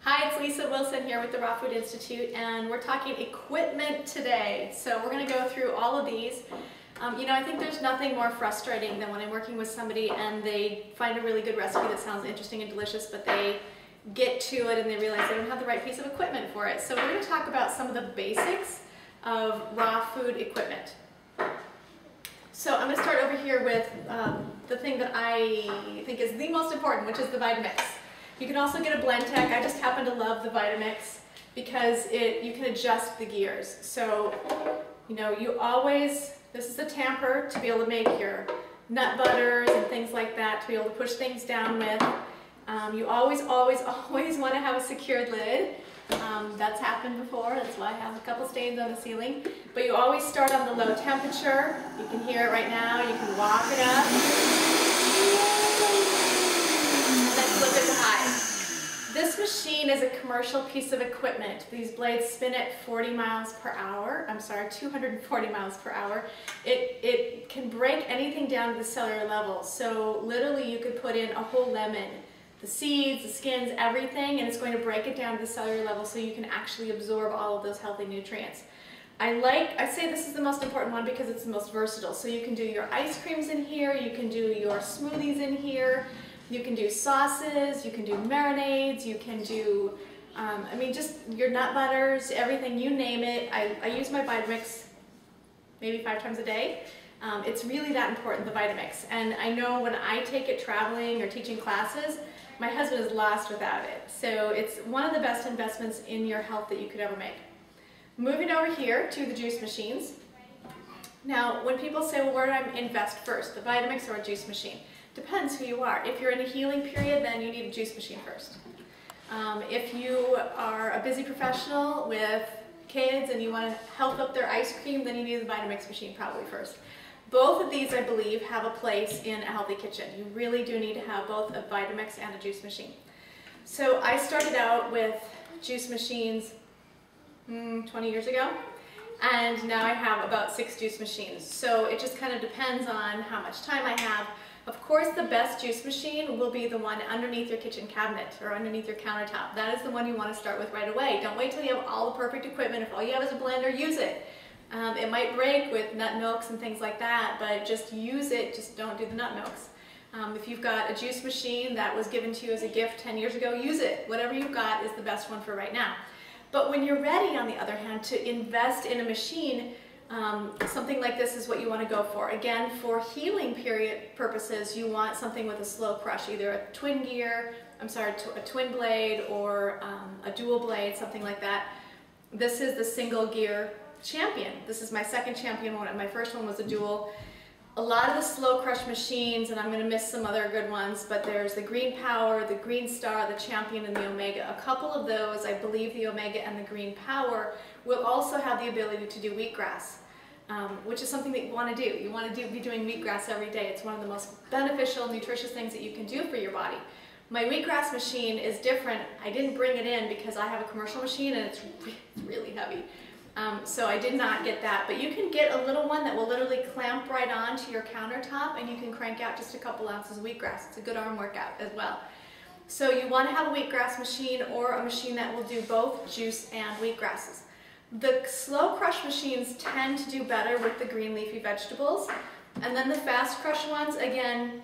Hi, it's Lisa Wilson here with the Raw Food Institute, and we're talking equipment today. So we're going to go through all of these. I think there's nothing more frustrating than when I'm working with somebody and they find a really good recipe that sounds interesting and delicious, but they get to it and they realize they don't have the right piece of equipment for it. So we're going to talk about some of the basics of raw food equipment. So I'm going to start over here with the thing that I think is the most important, which is the Vitamix. You can also get a Blendtec. I just happen to love the Vitamix because you can adjust the gears. So, this is a tamper to be able to make your nut butters and things like that, to be able to push things down with. You always want to have a secured lid. That's happened before, that's why I have a couple stains on the ceiling. But you always start on the low temperature. You can hear it right now, you can walk it up. And then flip it to high. This machine is a commercial piece of equipment. These blades spin at 40 miles per hour. I'm sorry, 240 miles per hour. It can break anything down to the cellular level. So literally you could put in a whole lemon, the seeds, the skins, everything, and it's going to break it down to the cellular level so you can actually absorb all of those healthy nutrients. I say this is the most important one because it's the most versatile. So you can do your ice creams in here, you can do your smoothies in here, you can do sauces, you can do marinades, you can do, just your nut butters, everything, you name it. I use my Vitamix maybe 5 times a day. It's really that important, the Vitamix. And I know when I take it traveling or teaching classes, my husband is lost without it. So it's one of the best investments in your health that you could ever make. Moving over here to the juice machines. Now, when people say, well, where do I invest first, the Vitamix or a juice machine? Depends who you are. If you're in a healing period, then you need a juice machine first. If you are a busy professional with kids and you want to help up their ice cream, then you need the Vitamix machine probably first. Both of these, I believe, have a place in a healthy kitchen. You really do need to have both a Vitamix and a juice machine. So I started out with juice machines 20 years ago, and now I have about 6 juice machines. So it just kind of depends on how much time I have. Of course, the best juice machine will be the one underneath your kitchen cabinet or underneath your countertop. That is the one you want to start with right away. Don't wait till you have all the perfect equipment. If all you have is a blender, use it. It might break with nut milks and things like that, but just use it, just don't do the nut milks. If you've got a juice machine that was given to you as a gift 10 years ago, use it. Whatever you've got is the best one for right now. But when you're ready, on the other hand, to invest in a machine, something like this is what you want to go for. Again, for healing period purposes, you want something with a slow crush, either a twin blade or a dual blade, something like that. This is the single gear Champion. This is my second Champion one. My first one was a dual. A lot of the slow crush machines, and I'm going to miss some other good ones, but there's the Green Power, the Green Star, the Champion, and the Omega. A couple of those, I believe the Omega and the Green Power, will also have the ability to do wheatgrass, which is something that you want to do. You want to be doing wheatgrass every day. It's one of the most beneficial, nutritious things that you can do for your body. My wheatgrass machine is different. I didn't bring it in because I have a commercial machine and it's really heavy. So I did not get that, but you can get a little one that will literally clamp right onto your countertop and you can crank out just a couple ounces of wheatgrass. It's a good arm workout as well. So you want to have a wheatgrass machine or a machine that will do both juice and wheatgrasses. The slow crush machines tend to do better with the green leafy vegetables, and then the fast crush ones, again,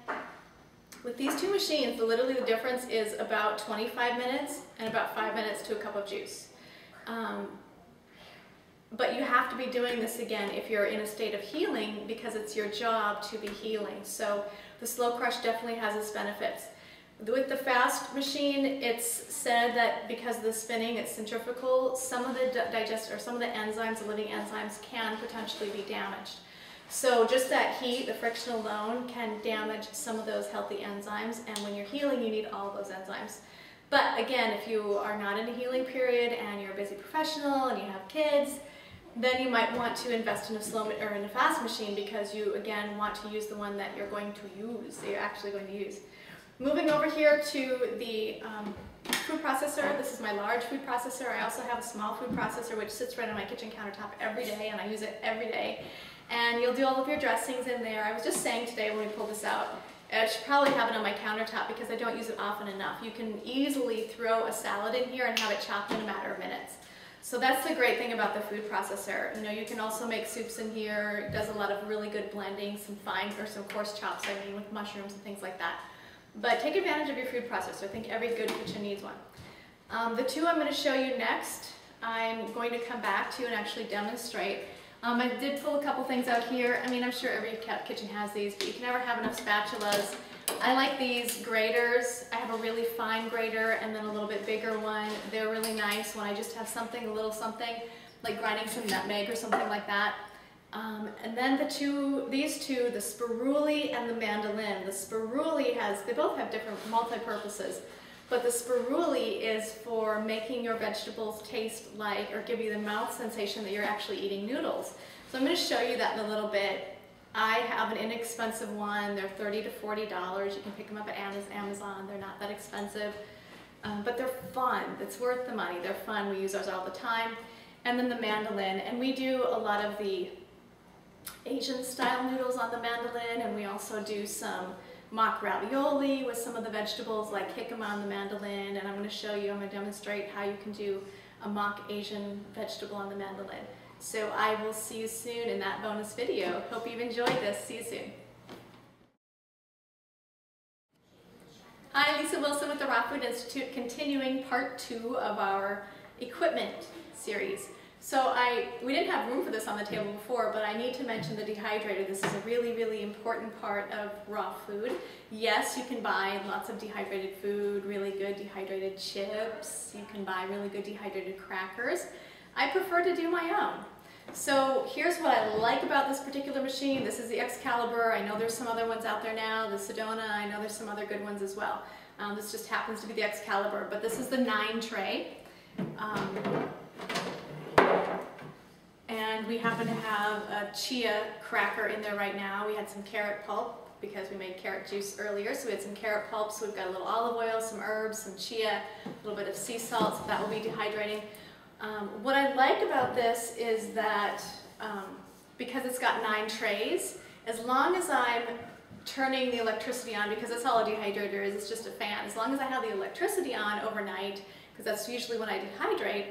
with these two machines, literally the difference is about 25 minutes and about 5 minutes to a cup of juice. But you have to be doing this again if you're in a state of healing because it's your job to be healing. So the slow crush definitely has its benefits. With the fast machine, it's said that because of the spinning, it's centrifugal, some of the enzymes, the living enzymes, can potentially be damaged. So just that heat, the friction alone, can damage some of those healthy enzymes, and when you're healing, you need all of those enzymes. But again, if you are not in a healing period and you're a busy professional and you have kids, then you might want to invest in a fast machine because you, again, want to use the one that you're actually going to use. Moving over here to the food processor. This is my large food processor. I also have a small food processor which sits right on my kitchen countertop every day, and I use it every day. And you'll do all of your dressings in there. I was just saying today when we pulled this out, I should probably have it on my countertop because I don't use it often enough. You can easily throw a salad in here and have it chopped in a matter of minutes. So that's the great thing about the food processor. You know, you can also make soups in here. It does a lot of really good blending, some fine or some coarse chops, I mean, with mushrooms and things like that. But take advantage of your food processor. I think every good kitchen needs one. The two I'm going to show you next, I'm going to come back to and actually demonstrate. I did pull a couple things out here. I mean, I'm sure every kitchen has these, but you can never have enough spatulas. I like these graters. I have a really fine grater and then a little bit bigger one. They're really nice when I just have something, a little something, like grinding some nutmeg or something like that. And then these two, the spiruli and the mandolin. The spiruli they both have different multi-purposes. But the spiruli is for making your vegetables taste like, or give you the mouth sensation that you're actually eating noodles. So I'm going to show you that in a little bit. I have an inexpensive one. They're $30 to $40. You can pick them up at Amazon. They're not that expensive, but they're fun. It's worth the money. They're fun. We use ours all the time. And then the mandolin, and we do a lot of the Asian style noodles on the mandolin, and we also do some mock ravioli with some of the vegetables like jicama on the mandolin, and I'm going to show you, I'm going to demonstrate how you can do a mock Asian vegetable on the mandolin. So I will see you soon in that bonus video. Hope you've enjoyed this. See you soon. Hi, Lisa Wilson with the Raw Food Institute, continuing part 2 of our equipment series. So we didn't have room for this on the table before, but I need to mention the dehydrator. This is a really, really important part of raw food. Yes, you can buy lots of dehydrated food, really good dehydrated chips. You can buy really good dehydrated crackers. I prefer to do my own. So here's what I like about this particular machine. This is the Excalibur. I know there's some other ones out there now. The Sedona, I know there's some other good ones as well. This just happens to be the Excalibur, but this is the 9 tray. And we happen to have a chia cracker in there right now. We had some carrot pulp because we made carrot juice earlier. So we had some carrot pulp, so we've got a little olive oil, some herbs, some chia, a little bit of sea salt, so that will be dehydrating. What I like about this is that because it's got 9 trays, as long as I'm turning the electricity on, because that's all a dehydrator is, it's just a fan. As long as I have the electricity on overnight, because that's usually when I dehydrate,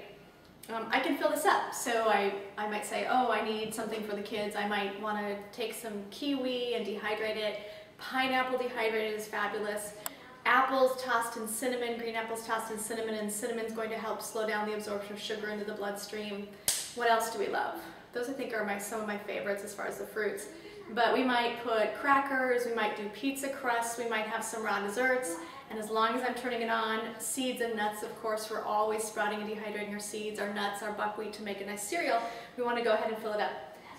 I can fill this up. So I might say, oh, I need something for the kids. I might want to take some kiwi and dehydrate it. Pineapple dehydrated is fabulous. Apples tossed in cinnamon, green apples tossed in cinnamon, and cinnamon's going to help slow down the absorption of sugar into the bloodstream. What else do we love? Those I think are some of my favorites as far as the fruits. But we might put crackers, we might do pizza crusts, we might have some raw desserts, and as long as I'm turning it on, seeds and nuts, of course, we're always sprouting and dehydrating our seeds, our nuts, our buckwheat to make a nice cereal. We want to go ahead and fill it up.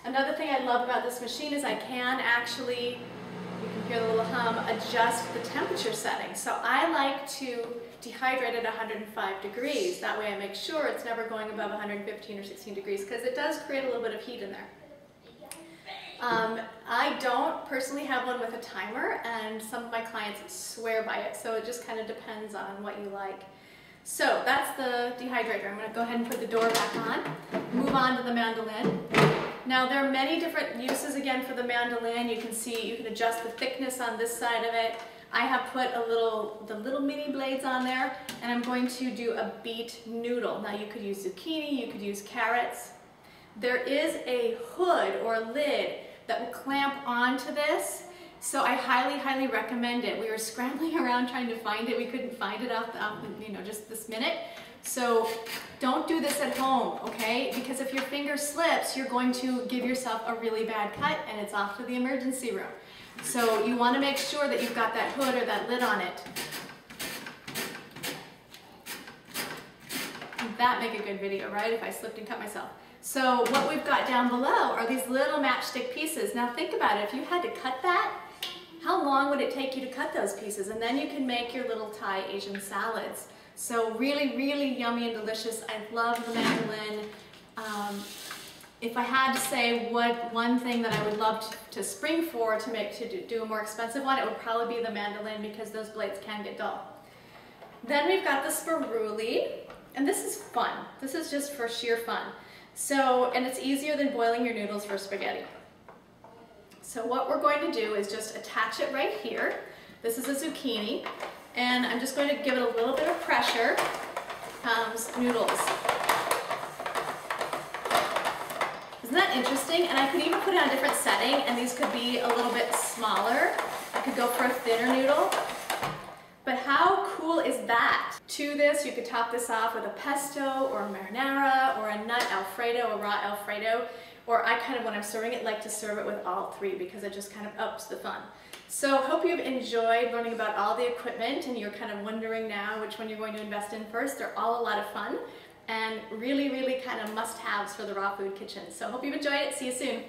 Another thing I love about this machine is I can actually, you can hear the little hum, adjust the temperature setting. So I like to dehydrate at 105 degrees. That way I make sure it's never going above 115 or 16 degrees because it does create a little bit of heat in there. I don't personally have one with a timer, and some of my clients swear by it, so it just kind of depends on what you like. So that's the dehydrator. I'm going to go ahead and put the door back on, move on to the mandolin. Now there are many different uses again for the mandolin. You can see, you can adjust the thickness on this side of it. I have put the little mini blades on there, and I'm going to do a beet noodle. Now you could use zucchini, you could use carrots. There is a hood or lid that will clamp onto this, so I highly, highly recommend it. We were scrambling around trying to find it. We couldn't find it just this minute. So don't do this at home, okay? Because if your finger slips, you're going to give yourself a really bad cut, and it's off to the emergency room. So you want to make sure that you've got that hood or that lid on it. That make a good video, right? If I slipped and cut myself. So what we've got down below are these little matchstick pieces. Now think about it, if you had to cut that, how long would it take you to cut those pieces? And then you can make your little Thai Asian salads. So really, really yummy and delicious. I love the mandolin. If I had to say one thing that I would love to spring for to do a more expensive one, it would probably be the mandolin because those blades can get dull. Then we've got the spiruli, and this is fun. This is just for sheer fun. So, and it's easier than boiling your noodles for spaghetti. So what we're going to do is just attach it right here. This is a zucchini, and I'm just going to give it a little bit of pressure. Comes noodles. Isn't that interesting? And I could even put it on a different setting, and these could be a little bit smaller. I could go for a thinner noodle. But how cool is that? To this, you could top this off with a pesto or a marinara or a nut Alfredo, a raw Alfredo, or I kind of, when I'm serving it, like to serve it with all three because it just kind of ups the fun. So hope you've enjoyed learning about all the equipment and you're kind of wondering now which one you're going to invest in first. They're all a lot of fun and really, really kind of must-haves for the raw food kitchen. So hope you've enjoyed it. See you soon.